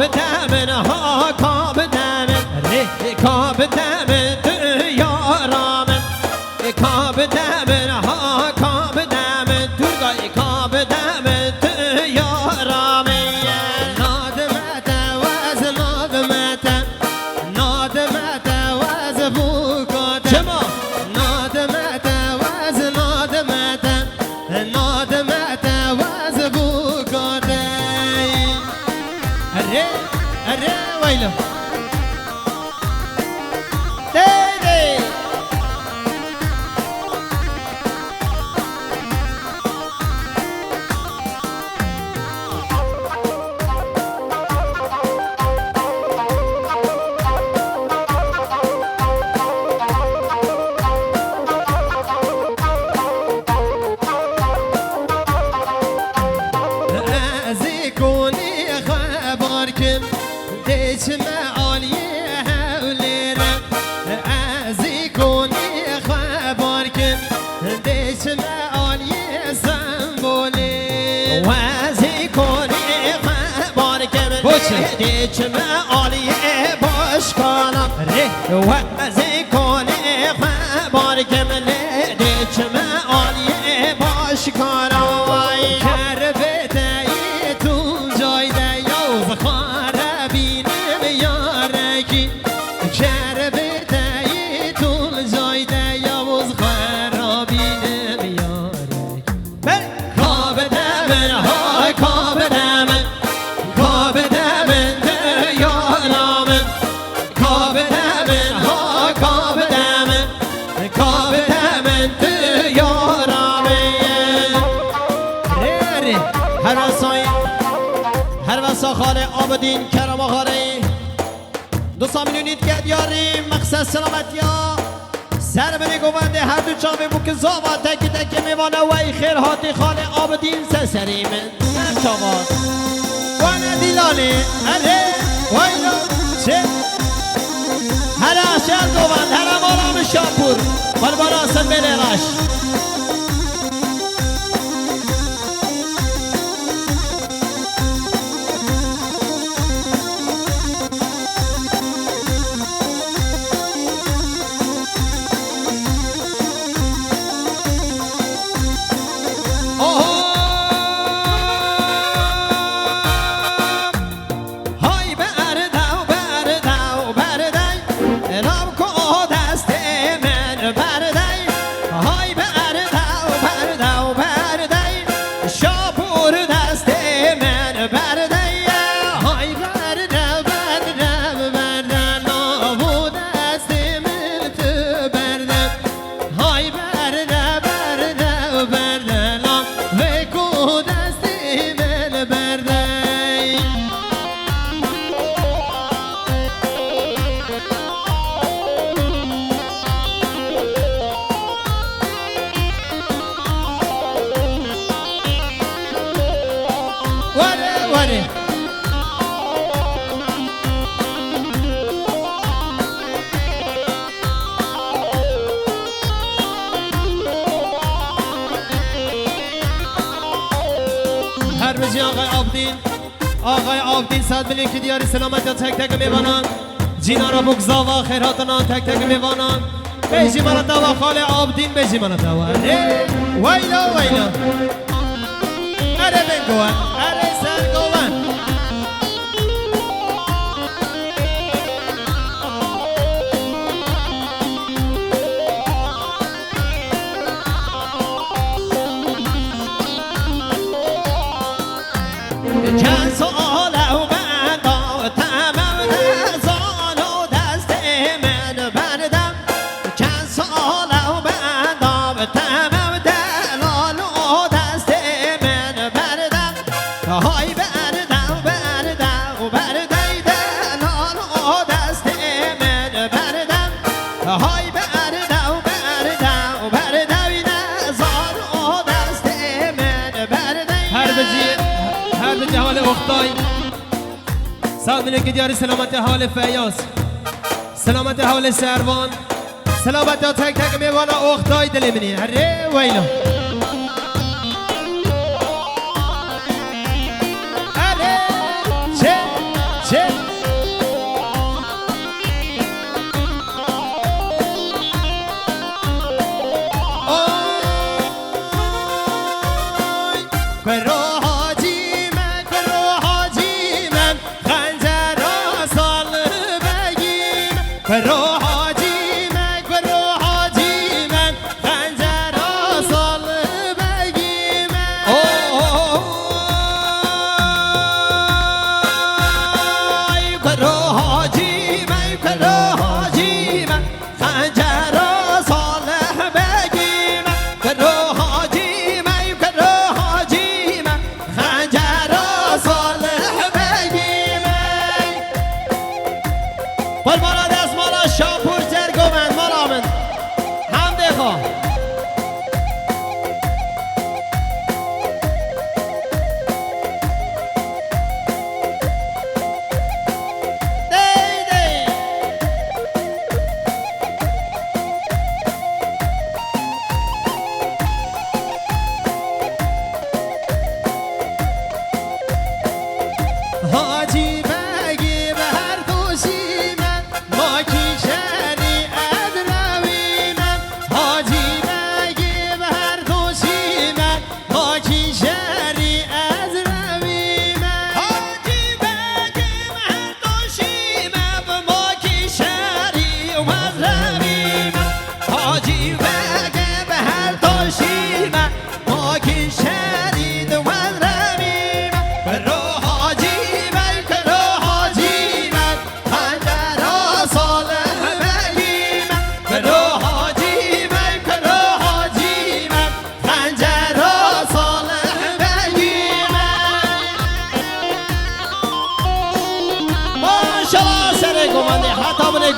دمن ها کاب دمن کاب دمن تو یارامن کاب دمن ها کاب دمن ترگای کاب دمن تو یارامن نادمت وز نادمت نادمت وز بوکات چما نادمت وز نادمت نادمت وز بوکات اره اره ویلو دیچم عالیه باش کنم و از کنی خبر کمل دیچم عالیه باش کنم کربتایی تو جای دیوز خاره بینم یارکی کربتایی تو جای دیوز خاره بینم یارکی کاب دمن های کاب دمن کاب دمن یارامن کاب دمن ها کاب دمن کاب دمن تو یارامن ری هر وسای هر وسا خاله آبدین کرم خاله دوستان میدونید که دیاری مقصد سلامتی ها سر بری گوونده هر دو چاوه بو که زاوا تکی تکی میوانه وی خیر هاتی خاله آبدین سسری من سر چاوات وانه دیلانی اره ویلو چه هر اشر گووند هر امارام شاپور باربارا سن بله غش آقای آبدین صد بلی که دیاری سلامت یا تک تک میوانان جینا را بگذا و خیراتنا تک تک میوانان بیجی مانا دوا خال آبدین بیجی مانا دوا ویلا ویلا اره بنگوان اره سرگوان چند ساله و بندا تمام دزان و دست من بردم چند ساله و بندا تمام دلال و دست من بردم های بردم بردم بردی دلال و دست من بردم های بردم بردم بردی دزان و دست من بردم هر به جهال اختای سال منه که دیاری سلامت حال فیاض سلامت حال سروان سلامت ها تک تک میوانا اختای دل منی هره ویلا هره چه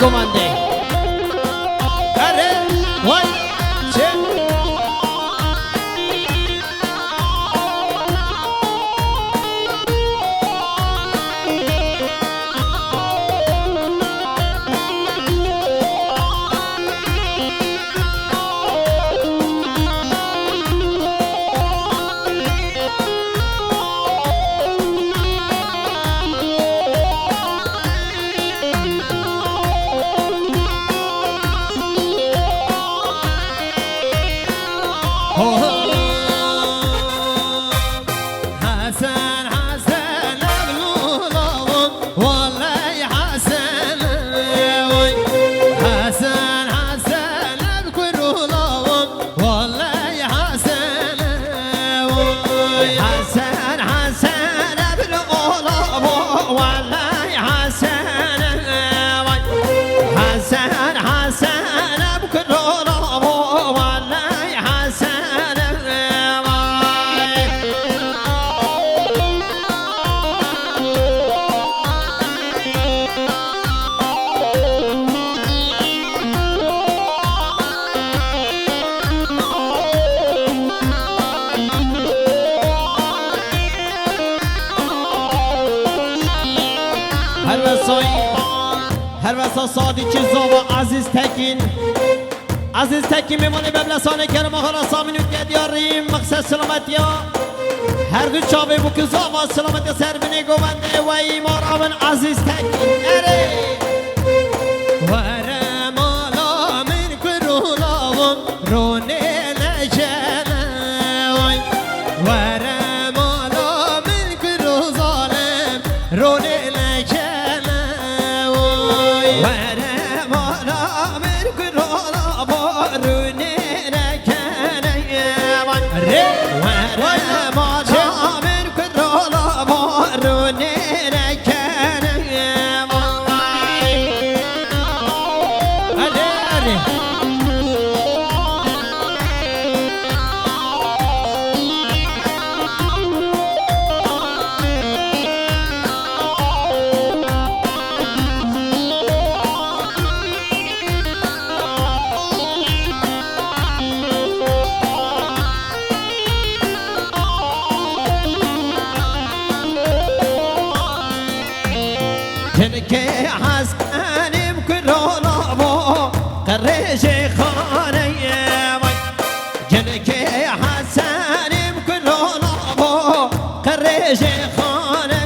گمانده اره وای چه هر وسا صادی که زوا عزیز تکین میمونه به لسان کرم آخر سامین که دیاریم مقصد سلامتی ها هر دو چاوه بو که زوا سلامتی سر بینه گوونده و ایمار آمن عزیز تکین اره وره مالا من کرولاوم رونه نجنه وره مالا من کرو ظالم رونه جنكي حسني بكرونا بو قريشي خاني جنكي حسني بكرونا بو قريشي خاني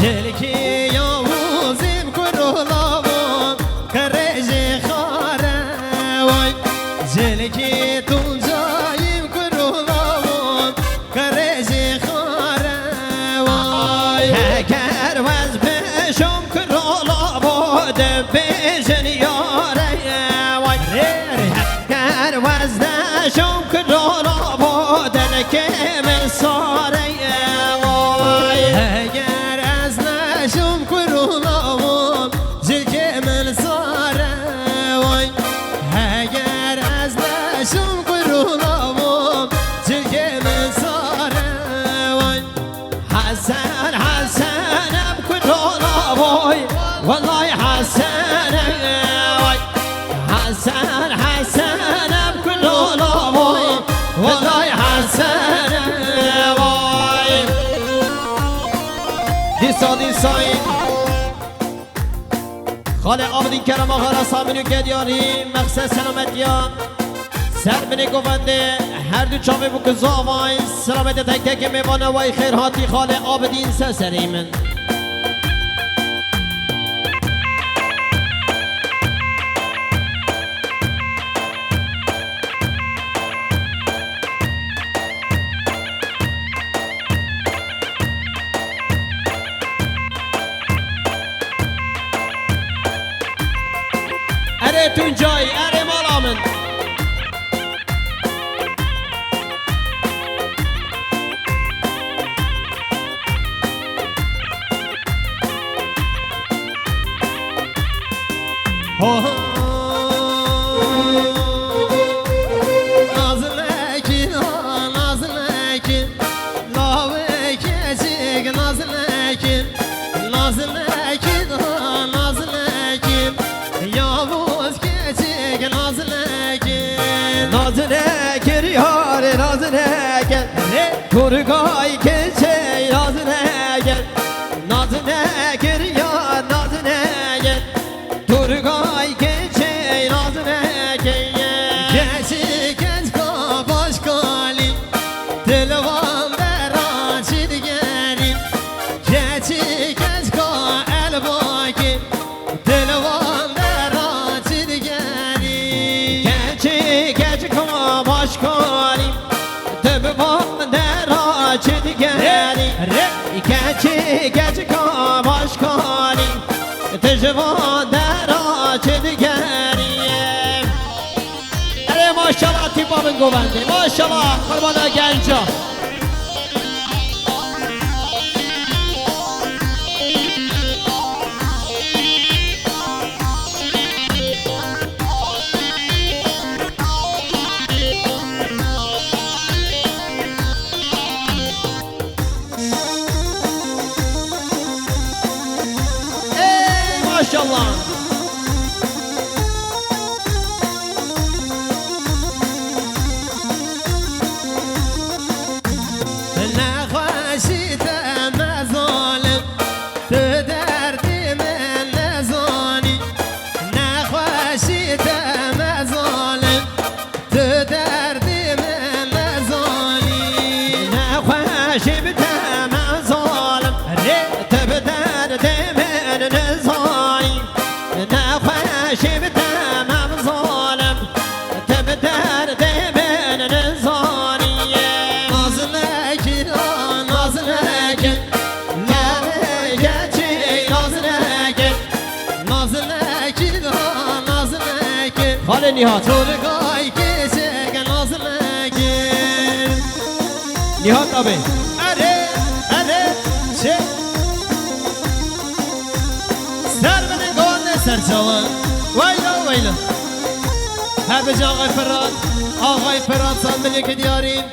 جنكي يوزي بكرونا بو قريشي خاني جنكي تنجاي بكرونا بو قريشي خاني هكر وز بشم كرونا بو دب نشم کرونا بودن که من ساره وای اگر از نشم کرونا بود دل که من ساره وای اگر از نشم کرونا بود دل که من ساره وای حسن حسنم کرونا وای والله حسنم وای حسن حسنم کرونا وای والله حسنم وای دیسای خاله آبدین کرم آقا را سامینو که دیاری مقصد سلامتیان سر بینی گفنده هر دو چاوه بو کزاوای سلامت تک تک میوانه وای خیر هاتی خاله آبدین سسری من اره تون جای اره مالا من Nazlıkin o nazlıkin Lave keçik nazlıkin Nazlıkin o nazlıkin Yavuz keçik nazlıkin Nazlıkir yar nazlıkir Kurgay keçey nazlıkir Nazlıkir yar nazlıkir Turgay keçey nazlıkir Keçik keçka başkalim Dilvan beraçid gerim Keçik keçka elbaki Dilvan beraçid gerim Keçi keçka başkalim Tıbban deraçid gerim Keçi keçka başkalim Tıbban deraçid gerim Ere maşallah tipamın güvendi maşallah kurbana genca maşallah نخوشی مظالم تو دردی من نزانی نخوشی مظالم تو دردی من نزانی نخوشی بتم ظالم تبدر من نزانی نخوشی بتم ظالم تبدر من نزانی نازلکن نازلکن نازلکن نازلکن خاله نیهات ترگای کشک نازلکن نیهات آبی اره چه سر بده گانه سر جوان ویلا هر به جا آقای فراد سان ملیک دیاریم